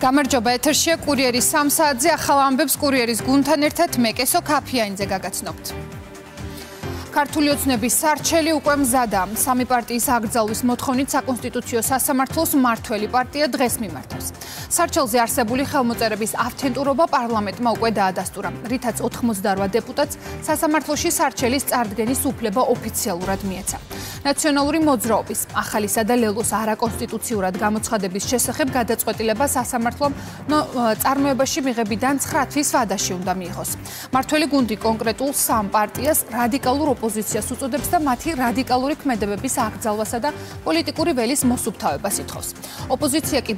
გამარჯობა, ეთერშია კურიერის 3 საათზე ახალ ამბებს კურიერის გუნდთან ერთად მე კესო ქაფიანიძე გაგაცნობთ. ქართული ოცნების სარჩელი უკვე მზადა. სამი პარტიის აკრძალვის მოთხოვნით საკონსტიტუციო სასამართლოს მმართველი პარტია დღეს მიმართავს. სარჩელზე არსებული ხელმოწერების ავთენტურობა პარლამენტმა უკვე დაადასტურა, რითაც 88 დეპუტატს სასამართლოში სარჩელის წარდგენის უფლება ოფიციალურად მიეცა. ნაციონალური მოძრაობის, ახალისა და ლელოს არაკონსტიტუციურად გამოცხადების შესახებ გადაწყვეტილება სასამართლომ წარმოებაში მიღებიდან 9 თვის ვადაში უნდა მიიღოს. მმართველი გუნდი კონკრეტულ 3 პარტიას რადიკალურ ოპოზიციას უწოდებს და მათი რადიკალური ქმედებების აკრძალვასა და პოლიტიკური ველის მოსუფთავებას ითხოვს. ოპოზიცია კი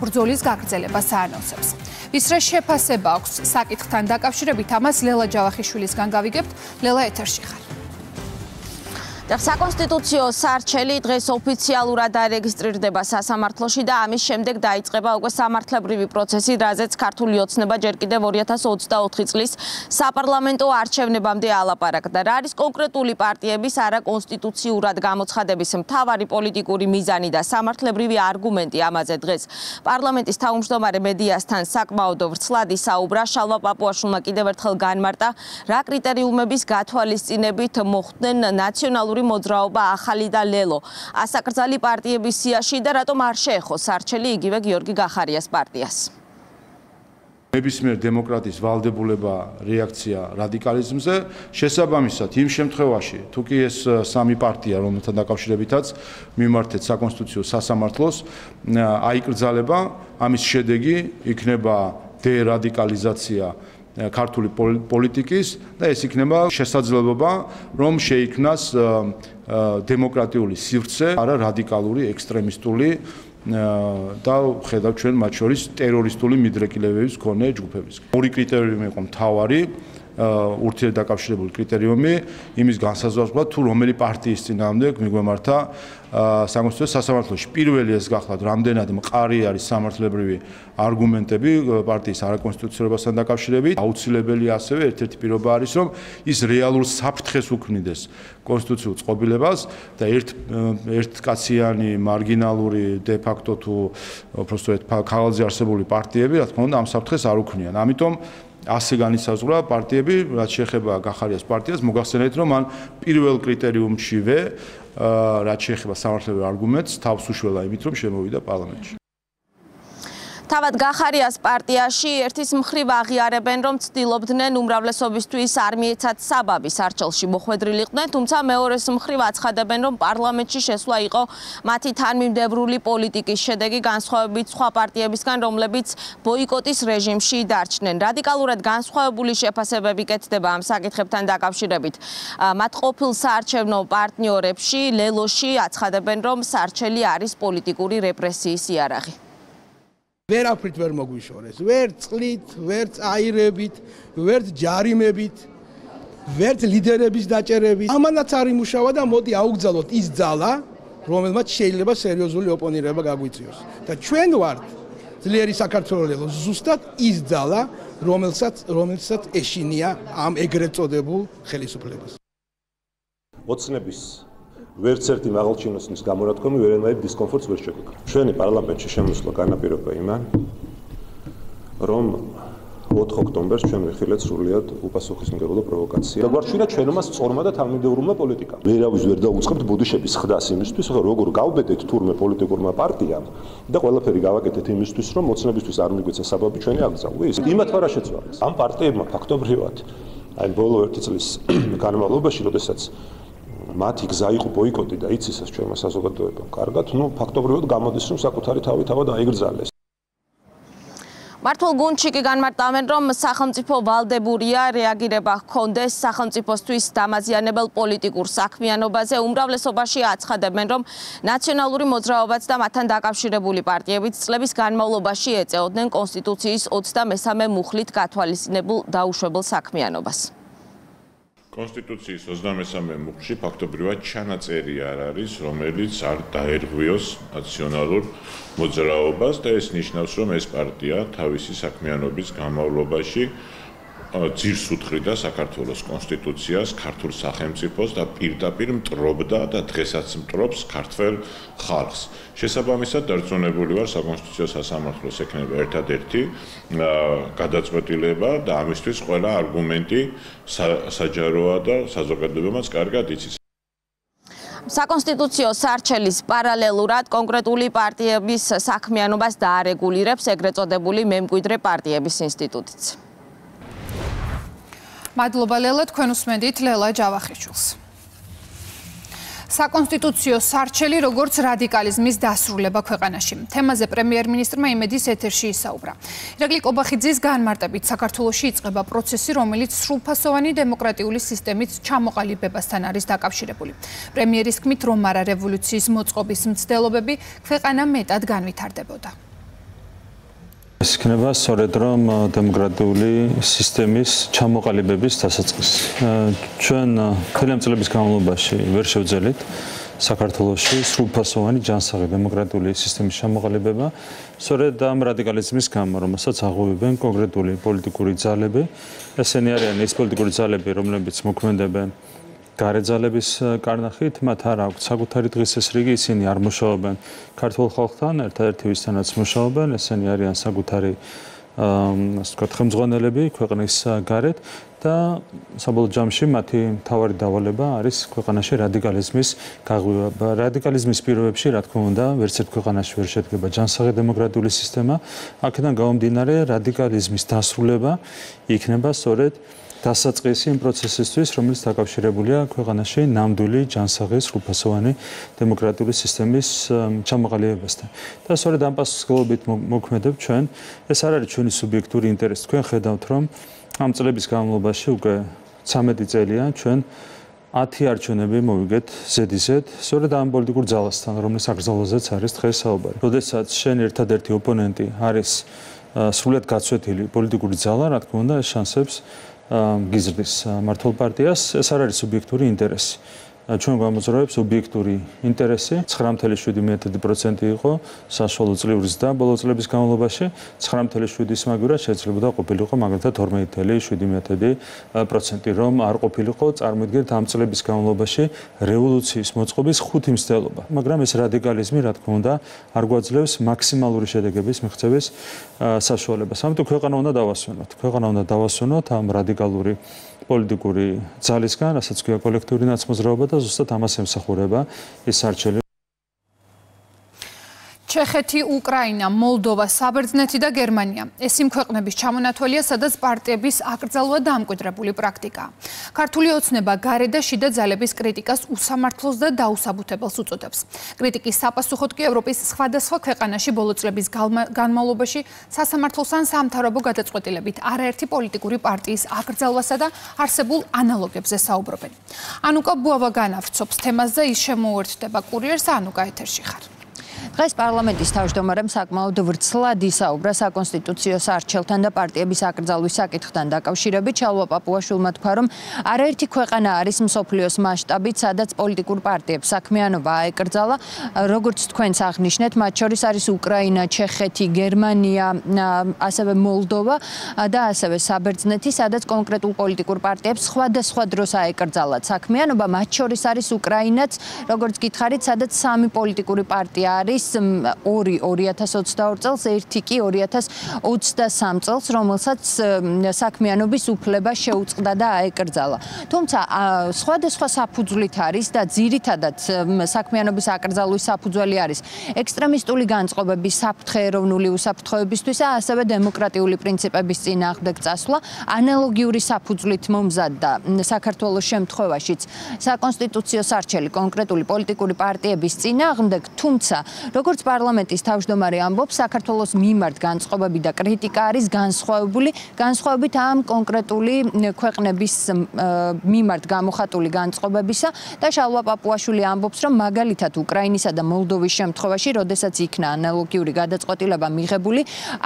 ბრძოლის გაგრძელებას აანონსებს. ვის რა შეფასება აქვს საკითხთან დაკავშირებით, ამას ლელა ჯავახიშვილისგან გავიგებთ. ლელა, ეთერში ხარ. საკონსტიტუციო სარჩელი დღეს ოფიციალურად დარეგისტრირდება სასამართლოში და ამის შემდეგ დაიწყება უკვე სამართლებრივი პროცესი, რაზეც ქართული ოცნება ჯერ კიდევ 2024 წლის საპარლამენტო არჩევნებამდე ალაპარაკდა. რა არის კონკრეტული პარტიების არაკონსტიტუციურად გამოცხადების მთავარი პოლიტიკური მიზანი და სამართლებრივი არგუმენტი ამაზე დღეს პარლამენტის თავმჯდომარე მედიასთან საკმაოდ ვრცლად ისაუბრა. შალვა პაპუაშვილმა კიდევ ერთხელ განმარტა, რა კრიტერიუმების გათვალისწინებით მოხვდნენ ნაციონალური მოძრაობა, ახალი და ლელო ასაკრძალი პარტიების სიაში და რატომ არ შეეხო სარჩელი იგივე გიორგი გახარიას პარტიას. ნებისმიერ დემოკრატიის ვალდებულება რეაქცია რადიკალიზმზე, შესაბამისად იმ შემთხვევაში, თუ კი ეს 3 პარტია, რომელთან დაკავშირებითაც მიმართეთ საკონსტიტუციო სასამართლოს, აიკრძალება, ამის შედეგი იქნება დერადიკალიზაცია ქართული პოლიტიკის და ეს იქნება შესაძლებლობა, რომ შეიქმნას დემოკრატიული სივრცე, არა რადიკალური, ექსტრემისტული და ხედავთ ჩვენ მათ შორის ტერორისტული მიდრეკილებების მქონე ჯგუფების. ორი კრიტერიუმი იყო მთავარი, ურთიერთდაკავშირებული კრიტერიუმი, იმის განსაზღვრავად, თუ რომელი პარტიის წინააღმდეგ მიგვემართა საკონსტიტუციო სასამართლოში. პირველი ეს გახლავთ, რამდენად მყარი არის სამართლებრივი არგუმენტები პარტიის არაკონსტიტუციურობასთან დაკავშირებით. აუცილებელი ასევე ერთ-ერთი პირობა არის, რომ ის რეალურ საფრთხეს უქმნიდეს კონსტიტუციურ წყობილებას და ერთკაციანი, მარგინალური, დე-ფაქტო თუ უბრალოდ ქაღალდზე არსებული პარტიები, რა თქმა უნდა, ამ საფრთხეს არ უქმნიან. ამიტომ ასე განისაზღვრა პარტიები, რაც შეეხება გახარიას პარტიას, მოგახსენეთ, რომ მან პირველ კრიტერიუმშივე, რაც შეეხება სამართლებრივ არგუმენტს, თავს უშველა იმით, რომ შემოვიდა პარლამენტში. თავად გახარიას პარტიაში ერთის მხრივ აღიარებენ, რომ ცდილობდნენ უმრავლესობისთვის არ მიეცათ საბაბი სარჩელში მოხვედრილიყვნენ, თუმცა მეორეს მხრივ აცხადებენ, რომ პარლამენტში შესვლა იყო მათი თანმიმდევრული პოლიტიკის შედეგი, განსხვავებით სხვა პარტიებისგან, რომლებიც ბოიკოტის რეჟიმში დარჩნენ. რადიკალურად განსხვავებული შეფასებები კეთდება ამ საკითხებთან დაკავშირებით. მათ ყოფილ საარჩევნო პარტნიორებში, ლელოში აცხადებენ, რომ სარჩელი არის პოლიტიკური რეპრესიის იარაღი. ვერაფრით ვერ მოგვიშორეს, ვერ წყლით, ვერ აირებით, ვერ ჯარიმებით, ვერ ლიდერების დაჭერებით. ამანაც არ იმუშავა და მოდი აუგზავნოთ ის ძალა, რომელმაც შეიძლება სერიოზული ოპონირება გაგვიწიოს. და ჩვენ ვართ ძლიერი საქართველოს ზუსტად ის ძალა, რომელსაც ეშინია ამ ეგრეთ წოდებულ ხელისუფლებას. ოცნების ვერც ერთი მაღალჩინოსნის გამორადგომი ვერანაირ დისკომფორტს ვერ შეგვიძლია. ჩვენი პარლამენტში შემოსვლა განაპირობა იმან, რომ 4 ოქტომბერს ჩვენ ვიხილეთ სრულიად უპასუხისმგებლო პროვოკაცია. და გვარჩვენა ჩვენმა სწორმა და თანმიმდევრულმა პოლიტიკამ. ვერავის ვერ დაუწყებთ ბუდიშების ხდას იმისთვის, რომ როგორ გავბედეთ თურმე პოლიტიკურმა პარტიამ და ყველაფერი გავაკეთეთ იმისთვის, რომ ოცნებისთვის არ მიგვეცა საბაბი ჩვენი აკრძალვა. ის იმათ ვარა შეცვალეს. ამ პარტიებმა ფაქტობრივად აი ბოლო 1 წლის განმავლობაში, როდესაც მათი გზა იყო ბოიკოტი და იცისას ჩვენმა საზოგადოებამ კარგად, ფაქტობრივად გამოდის, რომ საკუთარი თავად აიგრძალეს. მართლ გუნდში კი განმარტავენ, რომ სახელმწიფო ვალდებურია რეაგირება ჰქონდეს სახელმწიფოსთვის დამაზიანებელ პოლიტიკურ საქმიანობაზე. უმრავლესობაში აცხადებენ, რომ ნაციონალური მოძრაობაც და მათთან დაკავშირებული პარტიებიც წლების განმავლობაში ეწეოდნენ კონსტიტუციის 23 მუხლით გათვალისწინებულ დაუშვებელ საქმიანობას. კონსტიტუციის 23 მუხლში ფაქტობრივად ჩანაწერი არ არის, რომელიც არ დაერღვიოს ნაციონალურ მოძრაობას და ეს ნიშნავს, რომ ეს პარტია თავისი საქმიანობის განმავლობაში ძირს უთხრიდა საქართველოს კონსტიტუციას, ქართულ სახელმწიფოს და პირდაპირ მტრობდა და დღესაც მტრობს ქართველ ხალხს. შესაბამისად, დარწმუნებული ვარ, საკონსტიტუციო სასამართლოს ექნება ერთადერთი გადაწყვეტილება და ამისთვის ყველა არგუმენტი საჯაროა და საზოგადოებამაც კარგად იცის. საკონსტიტუციო სარჩელის პარალელურად კონკრეტული პარტიების საქმიანობას დაარეგულირებს ეგრეთ წოდებული მემკვიდრე პარტიების ინსტიტუტიც. მადლობა ლელა, თქვენ უსმენთ ლელა ჯავახიშვილს. საკონსტიტუციო სარჩელი როგორც რადიკალიზმის დასრულება ქვეყანაში. თემაზე პრემიერ-მინისტრმა იმედის ეთერში ისაუბრა. ირაკლი კობახიძის განმარტებით საქართველოში იწყება პროცესი, რომელიც სრულფასოვანი დემოკრატიული სისტემით ჩამოყალიბებასთან არის დაკავშირებული. პრემიერის თქმით, რომ არა რევოლუციის მოწყობის მცდელობები ქვეყანა მეტად განვითარდებოდა. ეს იქნება სწორედ რომ დემოკრატიული სისტემის ჩამოყალიბების დასაწყისი. ჩვენ მთელი ამ წლების განმავლობაში ვერ შევძელით საქართველოში სრულფასოვანი ჯანსაღი დემოკრატიული სისტემის ჩამოყალიბება, სწორედ ამ რადიკალიზმის გამო, რომელსაც აღვივებენ კონკრეტული პოლიტიკური ძალები. ესენი არიან ის პოლიტიკური ძალები, რომლებიც მოქმედებენ გარე ძალების კარნახით, მათ არ აქვთ საკუთარი დღესასრიგი, ისინი არ მუშაობენ ქართულ ხალხთან, ერთადერთი ვისთანაც მუშაობენ, ესენი არიან საკუთარი ასე ვთქვათ, ხელმძღვანელები ქვეყნის გარეთ და საბოლოო ჯამში მათი მთავარი დავალება არის ქვეყანაში რადიკალიზმის გაღვივება. რადიკალიზმის პირობებში, რა თქმა უნდა, ვერც ერთ ქვეყანაში ვერ შედგება ჯანსაღი დემოკრატიული სისტემა. აქედან გამომდინარე, რადიკალიზმის დასრულება იქნება სწორედ დასაწყისი იმ პროცესისთვის, რომელიც დაკავშირებულია ქვეყანაში ნამდვილი ჯანსაღი სრულფასოვანი დემოკრატიული სისტემის ჩამოყალიბებასთან. და სწორედ ამ პასუხისმგებლობით მოქმედებთ ჩვენ. ეს არ არის ჩვენი სუბიექტური ინტერესი. თქვენ ხედავთ, რომ ამ წლების განმავლობაში უკვე 13 წელია ჩვენ 10 არჩევნები მოვიგეთ ზედიზედ, სწორედ ამ პოლიტიკურ ძალასთან, რომლის აკრძალვაზეც არის დღეს საუბარი. როდესაც შენ ერთადერთი ოპონენტი არის სრულად გაცვეთილი პოლიტიკური ძალა, რა თქმა უნდა, ეს შანსებს გიზრდის მართლ პარტიას. ეს არ არის სუბიექტური ინტერესი. ჩვენ გვამოძრავებს ობიექტური ინტერესი. 9.7% იყო საშუალო წლიური ზრდა ბოლო წლების განმავლობაში. 9.7-ის მაგივრად შეიძლება ყოფილიყო მაგალითად 12.7%, რომ არ ყოფილიყო, წარმოიდგინეთ ამ წლების განმავლობაში რევოლუციის მოწყობის 5 მცდელობა. მაგრამ ეს რადიკალიზმი, რა თქმა უნდა, არ გვაძლევს მაქსიმალური შედეგების მიღწევის საშუალებას. ამიტომ ქვეყანა უნდა დავასვენოთ. ქვეყანა უნდა დავასვენოთ ამ რადიკალური პოლიტიკური ძალისგან, რასაც ქვია კოლექტიური ნაცმოძრაობა და ზუსტად ამას ემსახურება ეს სარჩელი. ჩეხეთი, უკრაინა, მოლდოვა, საბერძნეთი და გერმანია. ეს იმ ქვეყნების ჩამონათვალია, სადაც პარტიების აკრძალვა დამკვიდრებული პრაქტიკაა. ქართული ოცნება გარე და შიდა ძალების კრიტიკას უსამართლოს და დაუსაბუთებელს უწოდებს. კრიტიკის საპასუხოდ კი ევროპის სხვადასხვა ქვეყანაში ბოლო წლების განმავლობაში სასამართლოს ან სამთავრობო გადაწყვეტილებით არაერთი პოლიტიკური პარტიის აკრძალვასა და არსებულ ანალოგებზე საუბრობენ. ანუკა ბუავა განავრცობს თემას და ის შემოუერთდება კურიერს. ანუკა, ეთერში ხარ. დღეს პარლამენტის თავმჯდომარემ საკმაოდ ვრცლად ისაუბრა საკონსტიტუციო სარჩელთან და პარტიების აკრძალვის საკითხთან დაკავშირებით. ჩალვა პაპუაშვილმა თქვა, რომ არაერთი ქვეყანა არის მსოფლიოს მასშტაბით, სადაც პოლიტიკურ პარტიებს საქმიანობა აეკრძალა. როგორც თქვენც აღნიშნეთ, მათ შორის არის უკრაინა, ჩეხეთი, გერმანია, ასევე მოლდოვა და ასევე საბერძნეთი, სადაც კონკრეტულ პოლიტიკურ პარტიებს სხვადასხვა დროს აეკრძალათ საქმიანობა. მათ შორის არის უკრაინაც, როგორც გითხარით, სადაც 3 პოლიტიკური პარტია არის, 2 2022 წელს, 1 კი 2023 წელს, რომელსაც საქმიანობის უფლება შეუწყდა და აეკრძალა. თუმცა სხვადასხვა საფუძვლით არის და ძირითადად საქმიანობის აკრძალვის საფუძველი არის ექსტრემისტული განწყობების, საფრთხე ეროვნული უსაფრთხოებისთვის, ასევე დემოკრატიული პრინციპების წინააღმდეგ წასვლა. ანალოგიური საფუძვლით მომზადდა საქართველოს შემთხვევაშიც საკონსტიტუციო სარჩელი კონკრეტული პოლიტიკური პარტიების წინააღმდეგ, თუმცა როგორც პარლამენტის თავმჯდომარე ამბობს, საქართველოს მიმართ განწყობები და კრიტიკა არის განსხვავებით ამ კონკრეტული ქვეყნების მიმართ გამოხატული განწყობებისა და შალვა პაპუაშვილი ამბობს, რომ მაგალითად უკრაინისა და მოლდოვის შემთხვევაში, როდესაც იქნა ანალოგიური გადაწყვეტილება მიღებული,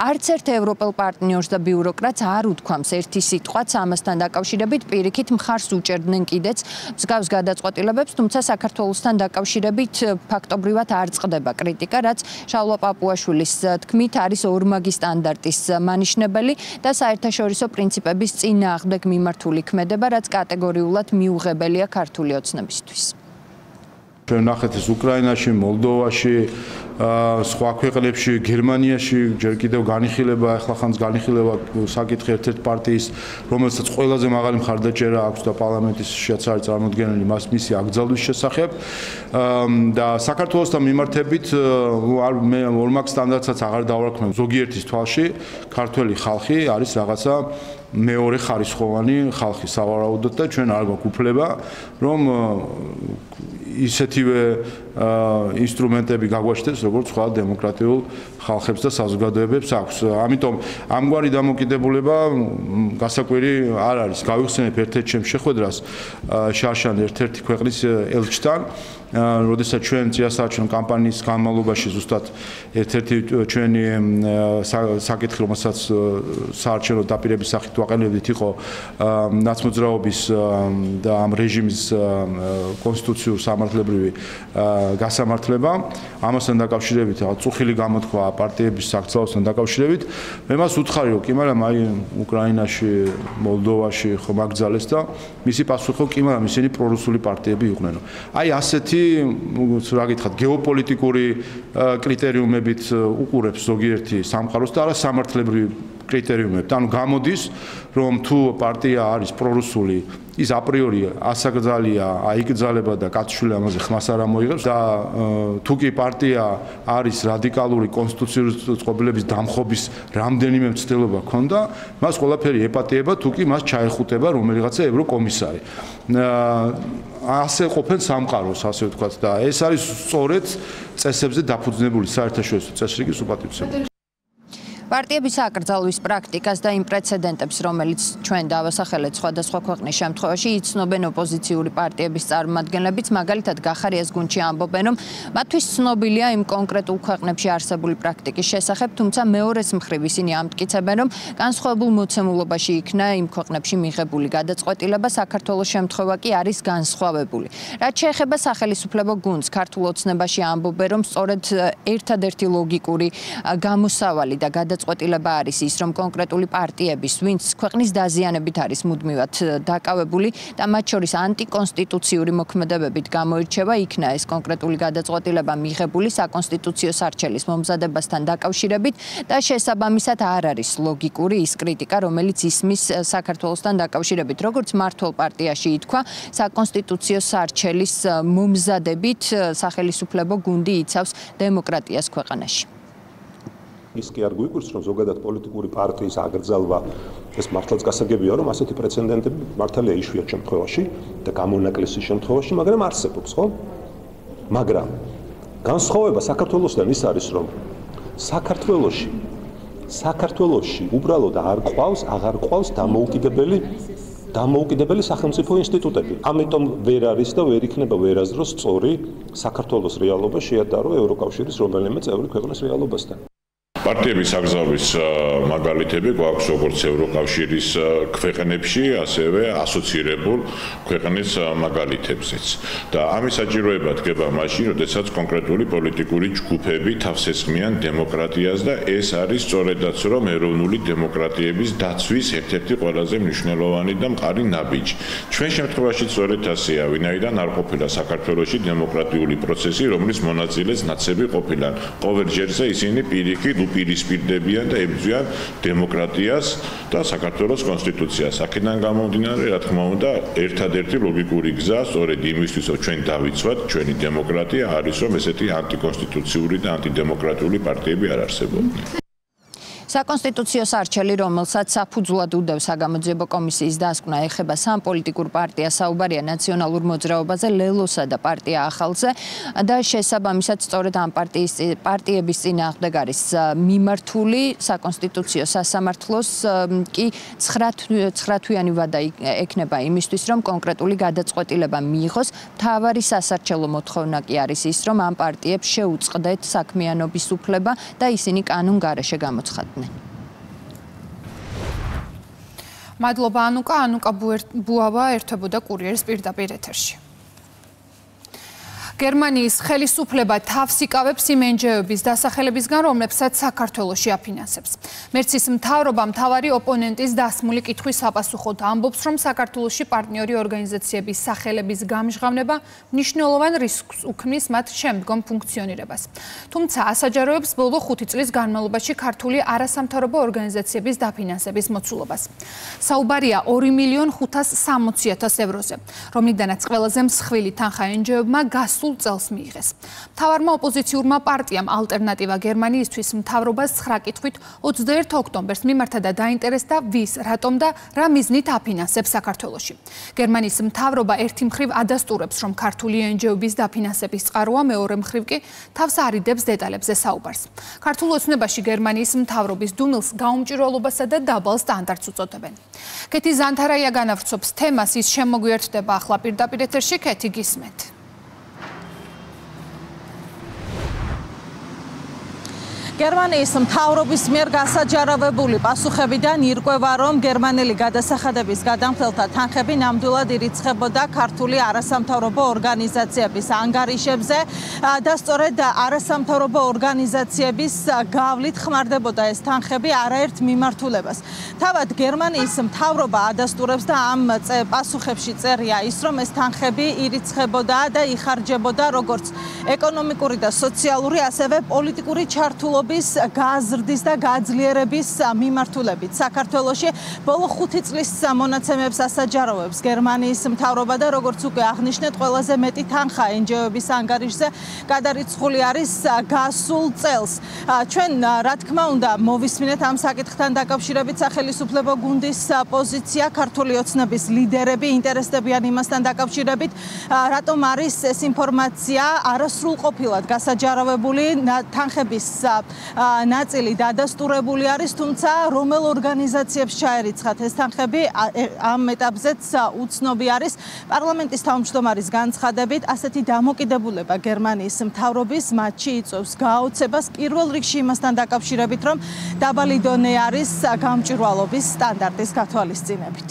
არც ერთ ევროპელ პარტნიორს და ბიუროკრატს არ უთქვამს ერთი სიტყვაც ამასთან დაკავშირებით, პირიქით მხარს უჭერდნენ კიდეც მსგავს გადაწყვეტილებებს, თუმცა საქართველოსთან დაკავშირებით ფაქტობრივად არ წყდება კრიტიკა პრაქტიკა, რაც შავლო პაპუაშვილის თქმით არის ორმაგი სტანდარტის მანიშნებელი და საერთაშორისო პრინციპების წინააღმდეგ მიმართული ქმედება, რაც კატეგორიულად მიუღებელია ქართული ოცნებისთვის. ჩვენ ნახეთ ეს უკრაინაში, მოლდოვაში, სხვა ქვეყნებში, გერმანიაში ჯერ კიდევ განიხილება, ახლახანს განიხილება საკითხი ერთ-ერთ პარტიის, რომელსაც ყველაზე მაღალი მხარდაჭერა აქვს და პარლამენტისშიც არის წარმოდგენილი მისი აკრძალვის შესახებ და საქართველოსთან მიმართებით მე ორმაგ სტანდარტსაც აღარ დავარქმევ. ზოგიერთის თვალში ქართველი ხალხი არის რაღაცა მეორე ხარისხოვანი ხალხი სავარაუდოდ და ჩვენ არ გვაქვს უფლება რომ ისეთივე ინსტრუმენტები გაგვაჩნდეს როგორც სხვა დემოკრატიულ ხალხებს და საზოგადოებებს აქვს. ამიტომ ამგვარი დამოკიდებულება გასაკვირი არ არის. გავიხსენებ ერთ-ერთ ჩემს შეხვედრას შარშან ერთ-ერთი ქვეყნის ელჩთან, როდესაც ჩვენ წიასაარჩევნო კამპანიის განმავლობაში ზუსტად ერთ-ერთი ჩვენი საკითხი, რომელსაც საარჩევნო დაპირების სახით ვაყენებდით, იყო ნაცმოძრაობის და ამ რეჟიმის კონსტიტუციურ სამართლებრივი გასამართლება. ამასთან დაკავშირებით წუხილი გამოთქვა პარტიების აკრძალვასთან დაკავშირებით. მე მას უთხარი რომ კი, მაგრამ აი უკრაინაში, მოლდოვაში ხომ აკრძალეს და მისი პასუხი ხო კი, მაგრამ ისინი პრორუსული პარტიები იყვნენ. აი ასეთი რა გითხრათ, გეოპოლიტიკური კრიტერიუმებით უყურებს ზოგიერთი სამყაროს და არა სამართლებრივი კრიტერიუმებით. ანუ გამოდის, რომ თუ პარტია არის პრორუსული, ის აპრიორი ასაკრძალია, აიკრძალება და კაცშვილი ამაზე ხმას არ მოიღებს და თუ კი პარტია არის რადიკალური კონსტიტუციური წყობილების დამხობის რამდენიმე მცდელობა ქონდა, მას ყველაფერი ეპატიება, თუ კი მას ჩაეხუტება რომელიღაცა ევროკომისარი. ასე ყოფენ სამყაროს, ასე ვთქვათ და ეს არის სწორედ წესებზე დაფუძნებული საერთაშორისო წესრიგის უპატივცემობა. პარტიების აკრძალვის პრაქტიკას და იმ პრეცედენტებს, რომელიც ჩვენ დავასახელეთ სხვადასხვა ქვეყნის შემთხვევაში, იცნობენ ოპოზიციური პარტიების წარმომადგენლებიც, მაგალითად გახარიას გუნდში ამბობენ, რომ მათთვის ცნობილია იმ კონკრეტულ ქვეყნებში არსებული პრაქტიკის შესახებ, თუმცა მეორეს მხრივ ისინი ამტკიცებენ, რომ განსხვავებულ მოცემულობაში იქნა იმ ქვეყნებში მიღებული გადაწყვეტილება, საქართველოს შემთხვევა კი არის განსხვავებული. რაც შეეხება სახელისუფლებო გუნდს, ქართულ ოცნებაში ამბობენ, რომ სწორედ ერთადერთი ლოგიკური გამოსავალი და გადაწყვეტილება არის ის, რომ კონკრეტული პარტიების, ვინც ქვეყნის დაზიანებით არის მუდმივად დაკავებული და მათ შორის ანტიკონსტიტუციური მოქმედებებით გამოირჩევა, იქნა ეს კონკრეტული გადაწყვეტილება მიღებული საკონსტიტუციო სარჩელის მომზადებასთან დაკავშირებით და შესაბამისად არ არის ლოგიკური ის კრიტიკა, რომელიც ისმის საქართველოსთან დაკავშირებით, როგორც მართლ პარტიაში ითქვა, საკონსტიტუციო სარჩელის მომზადებით სახელისუფლებო გუნდი იცავს დემოკრატიას ქვეყანაში. ის კი არ გვიკვირს, რომ ზოგადად პოლიტიკური პარტიის აკრძალვა ეს მართლაც გასაგებია, რომ ასეთი პრეცედენტები მართალია იშვიათ შემთხვევაში და გამონაკლისის შემთხვევაში, მაგრამ არსებობს, ხო? მაგრამ განსხვავება საქართველოსთან ის არის, რომ საქართველოში უბრალოდ აღარ ყავს დამოუკიდებელი სახელმწიფო ინსტიტუტები. ამიტომ ვერ არის და ვერ იქნება ვერაზრო სწორი საქართველოს რეალობა შეადარო ევროკავშირის რომელიმე წევრი ქვეყნის რეალობასთან. პარტიების აკრძალვის მაგალითები გვაქვს როგორც ევროკავშირის ქვეყნებში, ასევე ასოცირებულ ქვეყნის მაგალითებზეც. და ამის საჭიროება დგება მაშინ, როდესაც კონკრეტული პოლიტიკური ჯგუფები თავს ესხმიან დემოკრატიას და ეს არის სწორედაც რომ ეროვნული დემოკრატიების დაცვის ერთ-ერთი ყველაზე მნიშვნელოვანი და მყარი ნაბიჯი. ჩვენ შემთხვევაში სწორედ ასეა, ვინაიდან არ ყოფილა საქართველოში დემოკრატიული პროცესი, რომლის მონაწილეც ნაცები ყოფილან. ყოველ ჯერზე ისინი პირიქით პირისპირდებიან და ებრძვიან დემოკრატიას და საქართველოს კონსტიტუციას. აქედან გამომდინარე, რა თქმა უნდა, ერთადერთი ლოგიკური გზა სწორედ იმისთვის, რომ ჩვენ დავიცვათ ჩვენი დემოკრატია, არის რომ ესეთი ანტიკონსტიტუციური და ანტიდემოკრატიული პარტიები არ არსებობდნენ. საკონსტიტუციო სარჩელი, რომელსაც საფუძვლად უდევს საგამოძიებო კომისიის დასკვნა, ეხება სამ პოლიტიკურ პარტიას, საუბარია ნაციონალურ მოძრაობაზე, ლელოსა და პარტია ახალზე და შესაბამისად სწორედ ამ პარტიების წინააღმდეგ არის მიმართული საკონსტიტუციო სასამართლოს კი 9 თვიანი ვადა ექნება იმისთვის, რომ კონკრეტული გადაწყვეტილება მიიღოს. მთავარი სასარჩელო მოთხოვნა კი არის ის, რომ ამ პარტიებს შეუწყდეთ საქმიანობის უფლება და ისინი კანონ გარეშე გამოცხადდნენ. მადლობა ანუკა ბუავა ერთვებოდა კურიერის პირდაპირ ეთერში. გერმანიის ხელისუფლება თავს იკავებს იმ ენჯეოების დასახელებისგან, რომლებსაც საქართველოში აფინანსებს. მერცის მთავრობა მთავარი ოპონენტის დასმული კითხვის საპასუხოდ ამბობს, რომ საქართველოში პარტნიორი ორგანიზაციების სახელების გამჟღავნება მნიშვნელოვან რისკს უქმნის მათ შემდგომ ფუნქციონირებას. თუმცა ასაჯაროებს ბოლო 5 წლის განმავლობაში ქართული არასამთავრობო ორგანიზაციების დაფინანსების მოცულობას. საუბარია 2.560.000 ევროზე, რომლიდანაც ყველაზე მსხვილი თანხა ენჯეობმა გასულ წელს მიიღეს. მთავარმა ოპოზიციურმა პარტიამ ალტერნატივა გერმანიისთვის მთავრობას 9 კითხვით 21 ოქტომბერს მიმართა და დაინტერესდა ვის, რატომ და რა მიზნით აფინანსებს საქართველოში. გერმანიის მთავრობა ერთი მხრივ ადასტურებს, რომ ქართული ენჯეობის დაფინანსების წყაროა, მეორე მხრივ კი თავს არიდებს დეტალებზე საუბარს. ქართულ ოცნებაში გერმანიის მთავრობის დუმილს გაუმჭირვალობასა და დაბალ სტანდარტს უწოდებენ. კეთი ზანთარაია განავრცობს თემას, ის შემოგვიერთდება ახლა პირდაპირ ეთერში. კეთი, გისმენთ. გერმანიის მთავრობის მიერ გასაჯაროვებული პასუხებიდან ირკვევა, რომ გერმანელი გადასახადების გადამხდელთა თანხები ნამდვილად ირიცხებოდა ქართული არასამთავრობო ორგანიზაციების ანგარიშებზე და სწორედ არასამთავრობო ორგანიზაციების გავლით ხმარდებოდა ეს თანხები არაერთ მიმართულებას. თავად გერმანიის მთავრობა ადასტურებს და ამ პასუხებში წერია ის, რომ ეს თანხები ირიცხებოდა და იხარჯებოდა როგორც ეკონომიკური და სოციალური, ასევე პოლიტიკური ჩართულობის გაზრდის და გაძლიერების მიმართულებით. საქართველოში ბოლო 5 წლის მონაცემებს ასაჯაროვებს გერმანიის მთავრობა და როგორც უკვე აღნიშნეთ, ყველაზე მეტი თანხა ენჯეოების ანგარიშზე გადარიცხული არის გასულ წელს. ჩვენ რა თქმა უნდა მოვისმინეთ ამ საკითხთან დაკავშირებით სახელისუფლებო გუნდის პოზიცია, ქართული ოცნების ლიდერები ინტერესდებიან იმასთან დაკავშირებით, რატომ არის ეს ინფორმაცია არასრულყოფილად გასაჯაროვებული, თანხების ნაწილი დადასტურებული არის, თუმცა რომელ ორგანიზაციებს ჩაერიცხათ ეს თანხები ამ ეტაპზეც უცნობი არის. პარლამენტის თავმჯდომარის განცხადებით, ასეთი დამოკიდებულება გერმანიის მთავრობის მათში იწვევს გაოცებას პირველ რიგში იმასთან დაკავშირებით, რომ დაბალი დონე არის გამჭვირვალობის სტანდარტის გათვალისწინებით.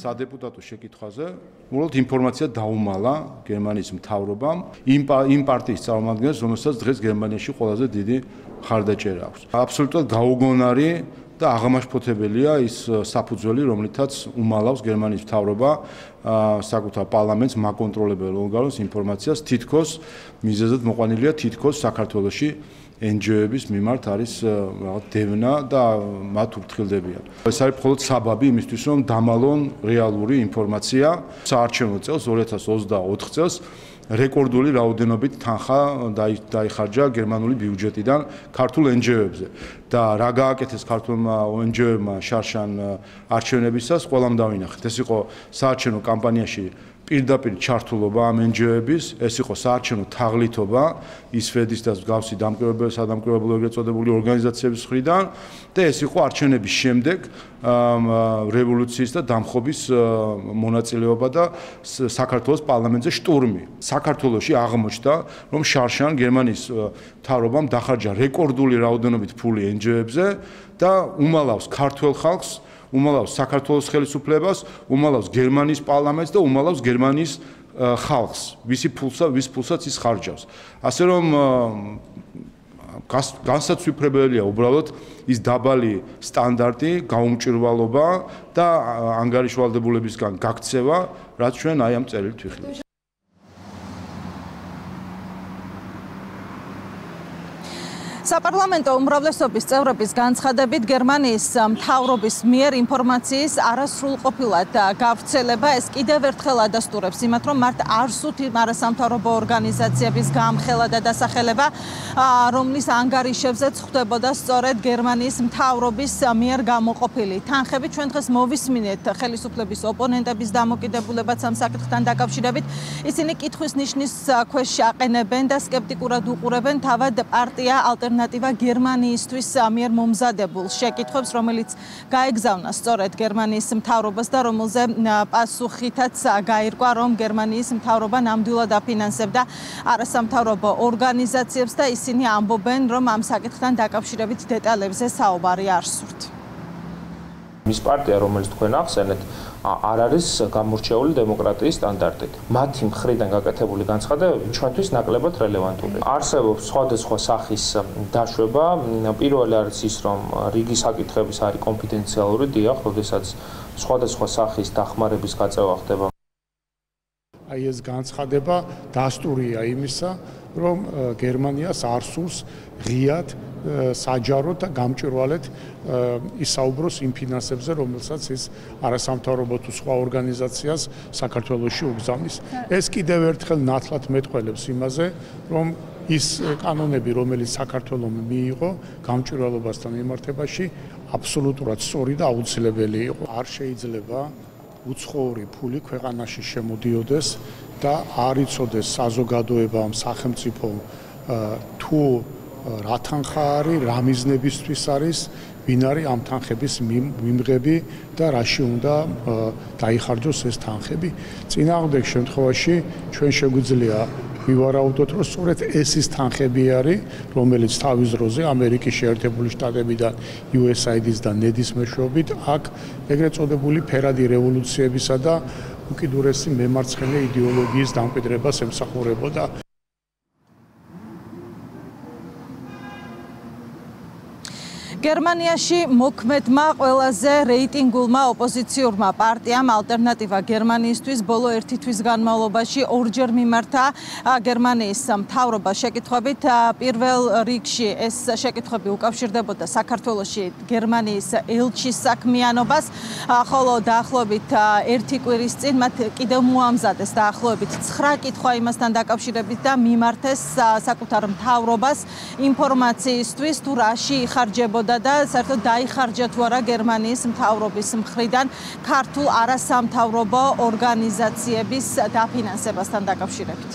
სადეპუტატო შეკითხვაზე უბრალოდ ინფორმაცია დაუმალა გერმანიის მთავრობამ იმ პარტიის წარმომადგენლებს, რომელსაც დღეს გერმანიაში ყველაზე დიდი მხარდაჭერა აქვს. აბსოლუტურად გაუგონარი და აღამაშფოთებელია ის საფუძველი, რომლითაც უმალავს გერმანიის მთავრობა საკუთარ პარლამენტს მაკონტროლებელ ორგანოს ინფორმაციას, თითქოს მიზეზად მოყვანილია თითქოს საქართველოში ენჯეოების მიმართ არის რაღაც დევნა და მათ უფრთხილდებიან. ეს არის მხოლოდ საბაბი იმისთვის, რომ დამალონ რეალური ინფორმაცია. საარჩევნო წელს 2024 წელს რეკორდული რაოდენობით თანხა დაიხარჯა გერმანული ბიუჯეტიდან ქართულ ენჯეოებზე და რა გააკეთეს ქართულმა ენჯეოებმა შარშან არჩევნებისას, ყველამ დავინახეთ. ეს იყო საარჩევნო კამპანიაში პირდაპირ ჩართულობა ამ ენჯეოების, ეს იყო საარჩევნო თაღლითობა ისვედის და მსგავსი სადამკვირვებლო ეგრეთ წოდებული ორგანიზაციების მხრიდან და ეს იყო არჩევნების შემდეგ რევოლუციის და დამხობის მონაწილეობა და საქართველოს პარლამენტზე შტურმი. საქართველოში აღმოჩნდა, რომ შარშან გერმანიის მთავრობამ დახარჯა რეკორდული რაოდენობით ფული ენჯეოებზე და უმალავს ქართველ ხალხს, უმალავს საქართველოს ხელისუფლებას, უმალავს გერმანიის პარლამენტს და უმალავს გერმანიის ხალხს, ვის ფულსაც ის ხარჯავს. ასე რომ განსაცვიფრებელია უბრალოდ ის დაბალი სტანდარტი, გაუმჭვირვალობა და ანგარიშვალდებულებისგან გაქცევა, რაც ჩვენ აი ამ წერილით ვიხილავთ. საპარლამენტო უმრავლესობის წევრების განცხადებით გერმანიის მთავრობის მიერ ინფორმაციის არასრულყოფილად გავრცელება ეს კიდევ ერთხელ ადასტურებს იმათ, რომ მათ არ სურთ არასამთავრობო ორგანიზაციების გამხელა და დასახელება, რომლის ანგარიშებზეც ხვდებოდა სწორედ გერმანიის მთავრობის მიერ გამოყოფილი თანხები. ჩვენ დღეს მოვისმინეთ ხელისუფლების ოპონენტების დამოკიდებულებაც ამ საკითხთან დაკავშირებით. ისინი კითხვის ნიშნის ქვეშ აყენებენ და სკეპტიკურად უყურებენ თავად პარტია ალტერნატივა გერმანიისთვის მიერ მომზადებულ შეკითხვებს, რომელიც გაეგზავნა სწორედ გერმანიის მთავრობას და რომელზე პასუხითაც გაირკვა, რომ გერმანიის მთავრობა ნამდვილად აფინანსებდა არასამთავრობო ორგანიზაციებს და ისინი ამბობენ, რომ ამ საკითხთან დაკავშირებით დეტალებზე საუბარი არ სურთ. მის პარტია, რომელიც თქვენ ახსენეთ, არ არის გამორჩეული დემოკრატიის სტანდარტით. მათი მხრიდან გაკეთებული განცხადებები ჩვენთვის ნაკლებად რელევანტურია. არსებობს სხვადასხვა სახის დაშვება. პირველი არის ის, რომ რიგი საკითხების არის კონფიდენციალური, დიახ, როდესაც სხვადასხვა სახის დახმარების გაწევა ხდება. აი ეს განცხადება დასტურია იმისა, რომ გერმანიას არ სურს ღიად საჯაროდ და გამჭვირვალედ ისაუბროს იმ ფინანსებზე, რომელსაც ის არასამთავრობო თუ სხვა ორგანიზაციას საქართველოში უგზავნის. ეს კიდევ ერთხელ ნათლად მეტყველებს იმაზე, რომ ის კანონები, რომელიც საქართველოს მიიღო გამჭვირვალობასთან მიმართებაში, აბსოლუტურად სწორი და აუცილებელი იყო. არ შეიძლება უცხოური ფული ქვეყანაში შემოდიოდეს და არ იცოდეს საზოგადოებამ, სახელმწიფომ თუ რა თანხა არის, რა მიზნებისთვის არის, ვინ არის ამ თანხების მიმღები და რაში უნდა დაიხარჯოს ეს თანხები. წინააღმდეგ შემთხვევაში ჩვენ შეგვიძლია ვივარაუდოთ, რომ სწორედ ეს ის თანხები არის, რომელიც თავის დროზე ამერიკის შეერთებული შტატებიდან, USAID-ის და NED-ის მეშვეობით აქ ეგრეთ წოდებული ფერადი რევოლუციებისა და უკიდურესი მემარცხენე იდეოლოგიის დამკვიდრებას ემსახურებოდა. გერმანიაში მოქმედმა ყველაზე რეიტინგულმა ოპოზიციურმა პარტიამ ალტერნატივა გერმანიისთვის ბოლო 1 თვის განმავლობაში ორჯერ მიმართა გერმანიის მთავრობა შეკითხვებით. პირველ რიგში ეს შეკითხვები უკავშირდებოდა საქართველოში გერმანიის ელჩის საქმიანობას, ხოლო დაახლოებით 1 კვირის წინ მათ კიდევ მოამზადეს დაახლოებით 9 კითხვა იმასთან დაკავშირებით და მიმართეს საკუთარ მთავრობას ინფორმაციისთვის, თუ რაში იხარჯებოდა და საერთოდ დაიხარჯა თუ არა გერმანიის მთავრობის მხრიდან ქართულ არასამთავრობო ორგანიზაციების დაფინანსებასთან დაკავშირებით.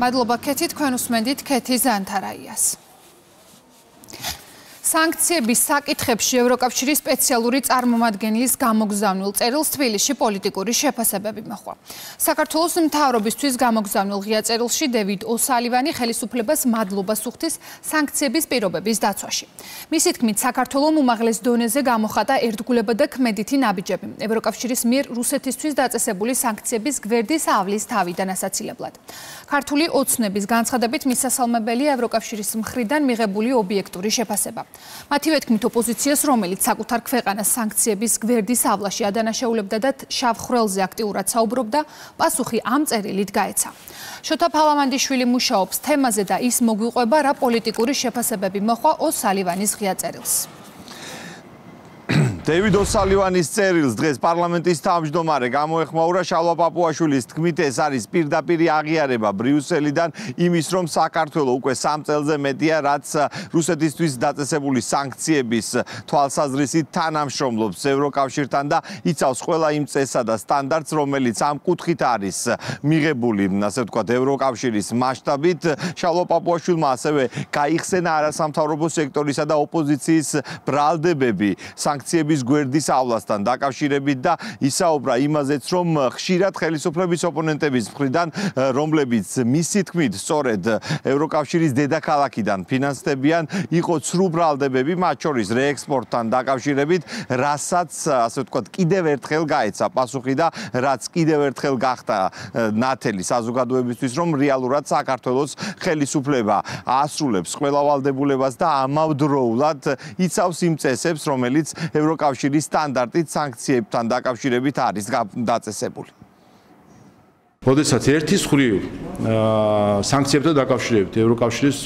მადლობა ქეთი, თქვენ უსმენდით ქეთი ზანთარაიას. სანქციების საკითხებში ევროკავშირის სპეციალური წარმომადგენლის გამოგზავნილ წერილს თბილისში პოლიტიკური შეფასებები მოჰყვა. საქართველოს მთავრობისთვის გამოგზავნილ ღია წერილში დევიდ ოსალივანი ხელისუფლებას მადლობას უხდის სანქციების პირობების დაცვაში. მისი თქმით, საქართველოს უმაღლეს დონეზე გამოხატა ერთგულება და ქმედითი ნაბიჯები ევროკავშირის მიერ რუსეთისთვის დაწესებული სანქციების გვერდის ავლის თავიდან ასაცილებლად. ქართული ოცნების განცხადებით მისასალმებელია ევროკავშირის მხრიდან მიღებული ობიექტური შეფასება. მათივე თქმით, ოპოზიციას, რომელიც საკუთარ ქვეყანას სანქციების გვერდის ავლაში ადანაშაულებდა და შავ ხვრელზე აქტიურად საუბრობდა, პასუხი ამ წერილით გაეცა. შოთა ფალამანდიშვილი მუშაობს თემაზე და ის მოგვიყვება, რა პოლიტიკური შეფასებები მოჰყვა ოსალივანის ღია წერილს. დევიდ ოსალივანის წერილს დღეს პარლამენტის თავმჯდომარე გამოეხმაურა. შალვა პაპუაშვილის თქმით, ეს არის პირდაპირი აღიარება ბრიუსელიდან იმის, რომ საქართველოს უკვე 3 წელზე მეტია, რაც რუსეთისთვის დაწესებული სანქციების თვალსაზრისით თანამშრომლობს ევროკავშირთან და იცავს ყველა იმ წესსა და სტანდარტს, რომელიც ამ კუთხით არის მიღებული, ასე ვთქვათ, ევროკავშირის მასშტაბით. შალვა პაპუაშვილმა ასევე გაიხსენა არასამთავრობო სექტორისა და ოპოზიციის ბრალდებები სანქციების გვერდის ავლასთან დაკავშირებით და ისაუბრა იმაზეც, რომ ხშირად ხელისუფლების ოპონენტების მხრიდან, რომლებიც მისი თქმით სწორედ ევროკავშირის დედაქალაქიდან ფინანსდებიან, იყო ცრუ ბრალდებები, მათ შორის რეექსპორტთან დაკავშირებით, რასაც, ასე ვთქვათ, კიდევ ერთხელ გაეცა პასუხი და რაც კიდევ ერთხელ გახდა ნათელი საზოგადოებისთვის, რომ რეალურად საქართველოს ხელისუფლება ასრულებს ყველა ვალდებულებას და ამავდროულად იცავს იმ წესებს, რომელიც ევროკავშირის სტანდარტით სანქციებთან დაკავშირებით არის დაწესებული. როდესაც ერთის ხრივ სანქციებთან დაკავშირებით ევროკავშირის